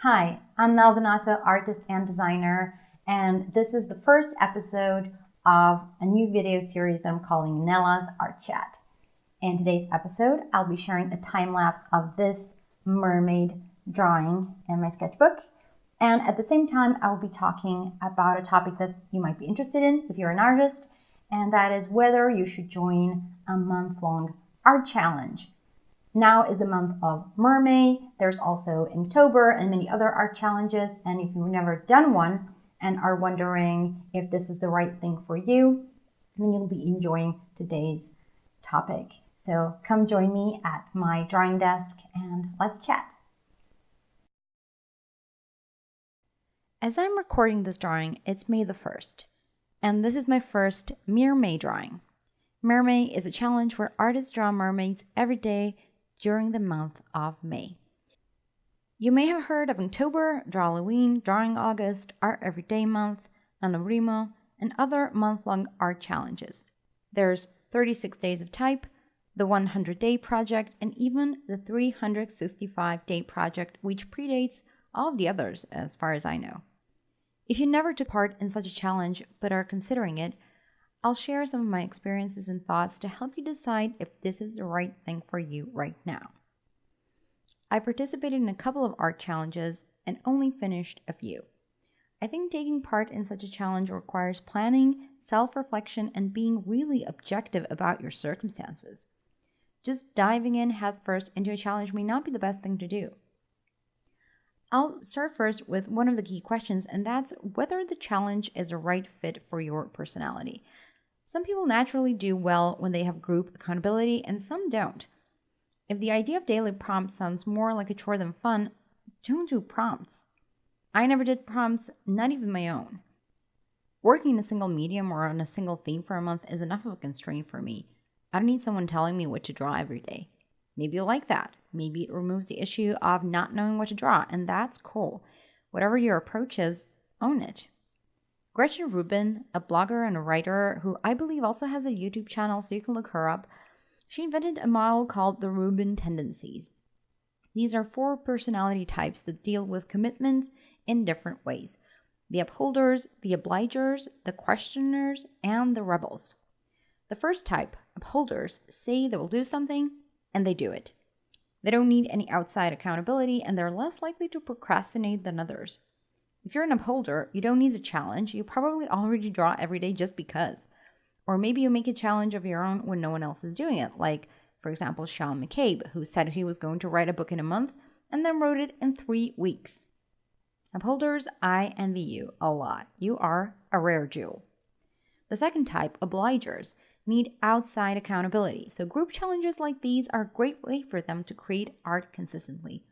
Hi, I'm Nela, artist and designer, and this is the first episode of a new video series that I'm calling Nela's Art Chat. In today's episode, I'll be sharing a time lapse of this mermaid drawing in my sketchbook. And at the same time, I'll be talking about a topic that you might be interested in if you're an artist, and that is whether you should join a month-long art challenge. Now is the month of Mermay. There's also Inktober and many other art challenges. And if you've never done one and are wondering if this is the right thing for you, then you'll be enjoying today's topic. So come join me at my drawing desk and let's chat. As I'm recording this drawing, it's May the 1st, and this is my first Mermay drawing. Mermay is a challenge where artists draw mermaids every day during the month of May. You may have heard of Inktober, Draw Halloween, Drawing August, Art Everyday Month, NaNoWriMo, and other month-long art challenges. There's 36 Days of Type, the 100-Day Project, and even the 365-Day Project, which predates all of the others as far as I know. If you never took part in such a challenge but are considering it, I'll share some of my experiences and thoughts to help you decide if this is the right thing for you right now. I participated in a couple of art challenges and only finished a few. I think taking part in such a challenge requires planning, self-reflection, and being really objective about your circumstances. Just diving in headfirst into a challenge may not be the best thing to do. I'll start first with one of the key questions, and that's whether the challenge is a right fit for your personality. Some people naturally do well when they have group accountability, and some don't. If the idea of daily prompts sounds more like a chore than fun, don't do prompts. I never did prompts, not even my own. Working in a single medium or on a single theme for a month is enough of a constraint for me. I don't need someone telling me what to draw every day. Maybe you'll like that. Maybe it removes the issue of not knowing what to draw, and that's cool. Whatever your approach is, own it. Gretchen Rubin, a blogger and a writer who I believe also has a YouTube channel, so you can look her up, she invented a model called the Rubin tendencies. These are 4 personality types that deal with commitments in different ways: the upholders, the obligers, the questioners, and the rebels. The first type, upholders, say they will do something, and they do it. They don't need any outside accountability, and they're less likely to procrastinate than others. If you're an upholder, you don't need a challenge. You probably already draw every day just because. Or maybe you make a challenge of your own when no one else is doing it, like, for example, Sean McCabe, who said he was going to write a book in a month and then wrote it in 3 weeks. Upholders, I envy you a lot. You are a rare jewel. The second type, obligers, need outside accountability, so group challenges like these are a great way for them to create art consistently.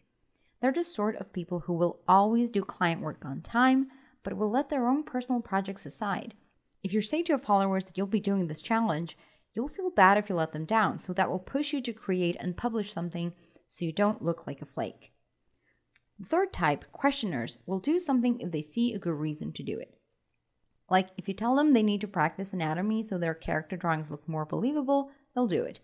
They're the sort of people who will always do client work on time, but will let their own personal projects aside. If you say to your followers that you'll be doing this challenge, you'll feel bad if you let them down, so that will push you to create and publish something so you don't look like a flake. The third type, questioners, will do something if they see a good reason to do it. Like if you tell them they need to practice anatomy so their character drawings look more believable, they'll do it.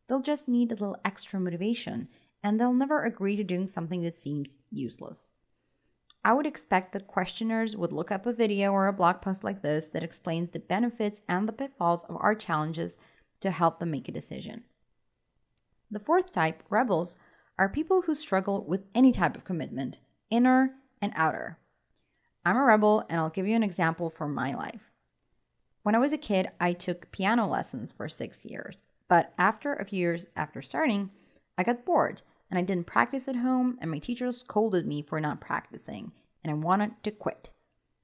They'll just need a little extra motivation, and they'll never agree to doing something that seems useless. I would expect that questioners would look up a video or a blog post like this that explains the benefits and the pitfalls of art challenges to help them make a decision. The fourth type, rebels, are people who struggle with any type of commitment, inner and outer. I'm a rebel, and I'll give you an example from my life. When I was a kid, I took piano lessons for 6 years, but after a few years after starting, I got bored, and I didn't practice at home, and my teacher scolded me for not practicing, and I wanted to quit.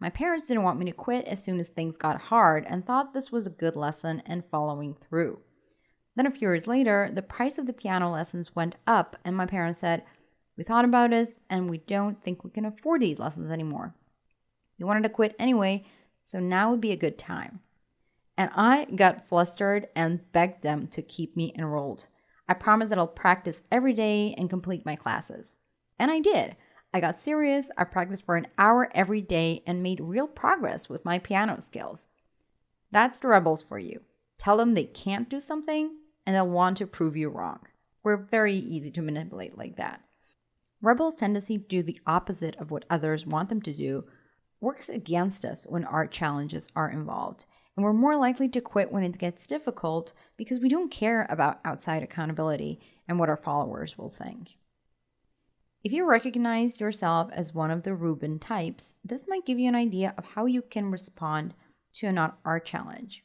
My parents didn't want me to quit as soon as things got hard and thought this was a good lesson and following through. Then a few years later, the price of the piano lessons went up, and my parents said, "We thought about it, and we don't think we can afford these lessons anymore." You wanted to quit anyway, so now would be a good time. And I got flustered and begged them to keep me enrolled. I promised that I'll practice every day and complete my classes. And I did. I got serious, I practiced for an hour every day and made real progress with my piano skills. That's the rebels for you. Tell them they can't do something and they'll want to prove you wrong. We're very easy to manipulate like that. Rebels' tendency to do the opposite of what others want them to do works against us when art challenges are involved, and we're more likely to quit when it gets difficult because we don't care about outside accountability and what our followers will think. If you recognize yourself as one of the Reuben types, this might give you an idea of how you can respond to an art challenge.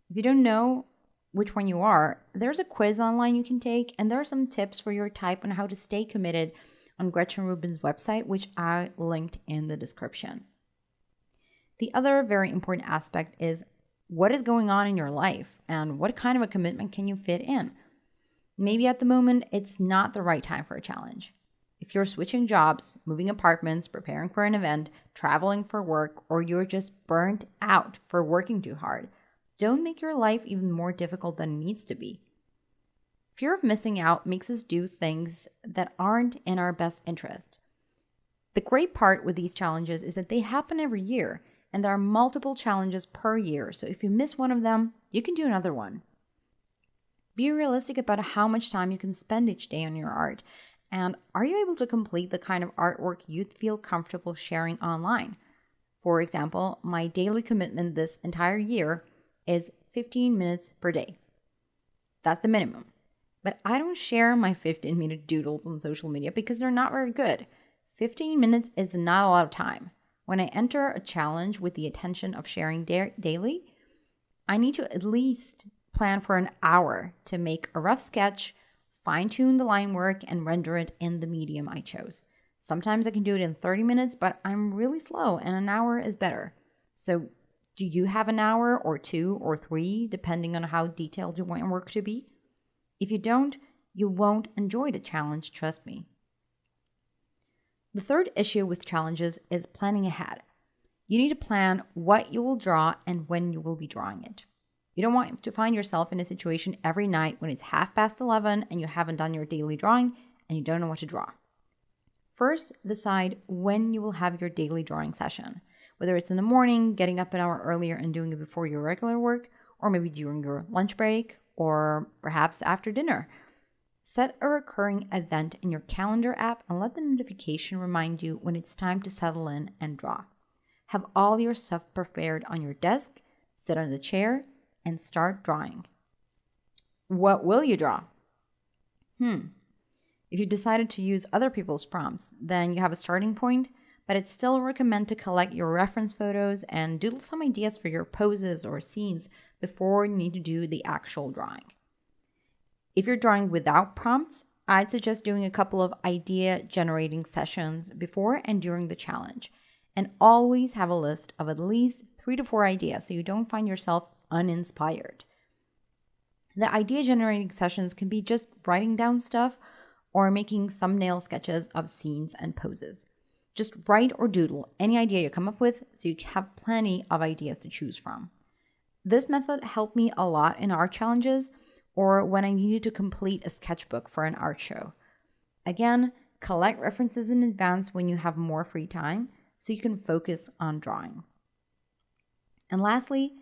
If you don't know which one you are, there's a quiz online you can take, and there are some tips for your type on how to stay committed on Gretchen Rubin's website, which I linked in the description. The other very important aspect is what is going on in your life and what kind of a commitment can you fit in. Maybe at the moment, it's not the right time for a challenge. If you're switching jobs, moving apartments, preparing for an event, traveling for work, or you're just burnt out for working too hard, don't make your life even more difficult than it needs to be. Fear of missing out makes us do things that aren't in our best interest. The great part with these challenges is that they happen every year, and there are multiple challenges per year, so if you miss one of them, you can do another one. Be realistic about how much time you can spend each day on your art, and are you able to complete the kind of artwork you'd feel comfortable sharing online? For example, my daily commitment this entire year is 15 minutes per day. That's the minimum. But I don't share my 15-minute doodles on social media because they're not very good. 15 minutes is not a lot of time. When I enter a challenge with the intention of sharing daily, I need to at least plan for an hour to make a rough sketch, fine-tune the line work, and render it in the medium I chose. Sometimes I can do it in 30 minutes, but I'm really slow, and an hour is better. So do you have an hour or 2 or 3, depending on how detailed you want your work to be? If you don't, you won't enjoy the challenge, trust me. The third issue with challenges is planning ahead. You need to plan what you will draw and when you will be drawing it. You don't want to find yourself in a situation every night when it's 11:30 and you haven't done your daily drawing and you don't know what to draw. First, decide when you will have your daily drawing session, whether it's in the morning, getting up an hour earlier and doing it before your regular work, or maybe during your lunch break, or perhaps after dinner. Set a recurring event in your calendar app and let the notification remind you when it's time to settle in and draw. Have all your stuff prepared on your desk, sit on the chair, and start drawing. What will you draw? If you decided to use other people's prompts, then you have a starting point, but it's still recommended to collect your reference photos and doodle some ideas for your poses or scenes before you need to do the actual drawing. If you're drawing without prompts, I'd suggest doing a couple of idea generating sessions before and during the challenge, and always have a list of at least 3 to 4 ideas so you don't find yourself uninspired. The idea generating sessions can be just writing down stuff or making thumbnail sketches of scenes and poses. Just write or doodle any idea you come up with so you have plenty of ideas to choose from. This method helped me a lot in art challenges or when I needed to complete a sketchbook for an art show. Again, collect references in advance when you have more free time so you can focus on drawing. And lastly,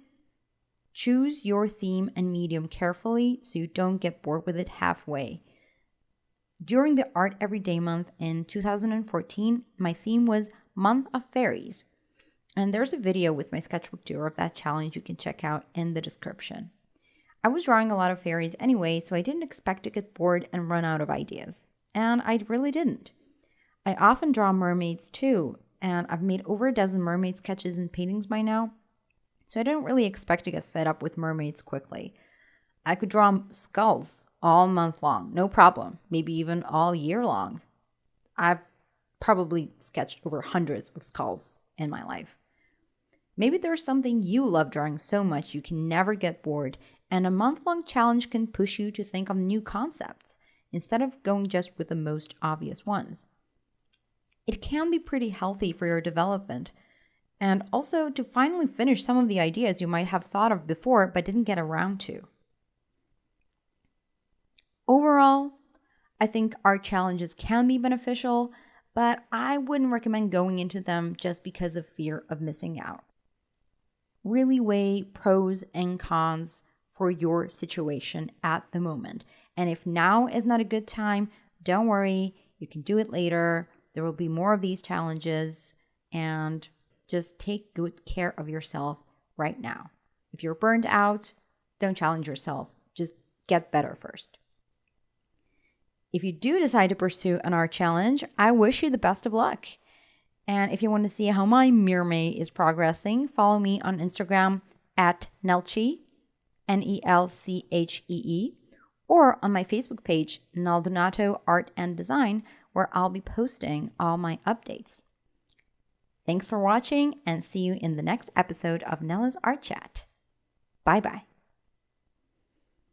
choose your theme and medium carefully so you don't get bored with it halfway. During the Art Everyday month in 2014, my theme was Month of Fairies. And there's a video with my sketchbook tour of that challenge you can check out in the description. I was drawing a lot of fairies anyway, so I didn't expect to get bored and run out of ideas. And I really didn't. I often draw mermaids too, and I've made over a dozen mermaid sketches and paintings by now, so I didn't really expect to get fed up with mermaids quickly. I could draw skulls all month long, no problem, maybe even all year long. I've probably sketched over hundreds of skulls in my life. Maybe there's something you love drawing so much you can never get bored, and a month-long challenge can push you to think of new concepts instead of going just with the most obvious ones. It can be pretty healthy for your development, and also to finally finish some of the ideas you might have thought of before but didn't get around to. Overall, I think art challenges can be beneficial, but I wouldn't recommend going into them just because of fear of missing out. Really weigh pros and cons for your situation at the moment. And if now is not a good time, don't worry, You can do it later. There will be more of these challenges, and just take good care of yourself right now. If you're burned out, don't challenge yourself. Just get better first. If you do decide to pursue an art challenge, I wish you the best of luck. And if you want to see how my Mermay is progressing, follow me on Instagram at Nelchee, Nelchee, or on my Facebook page, Naldonato Art and Design, where I'll be posting all my updates. Thanks for watching, and see you in the next episode of Nela's Art Chat. Bye-bye.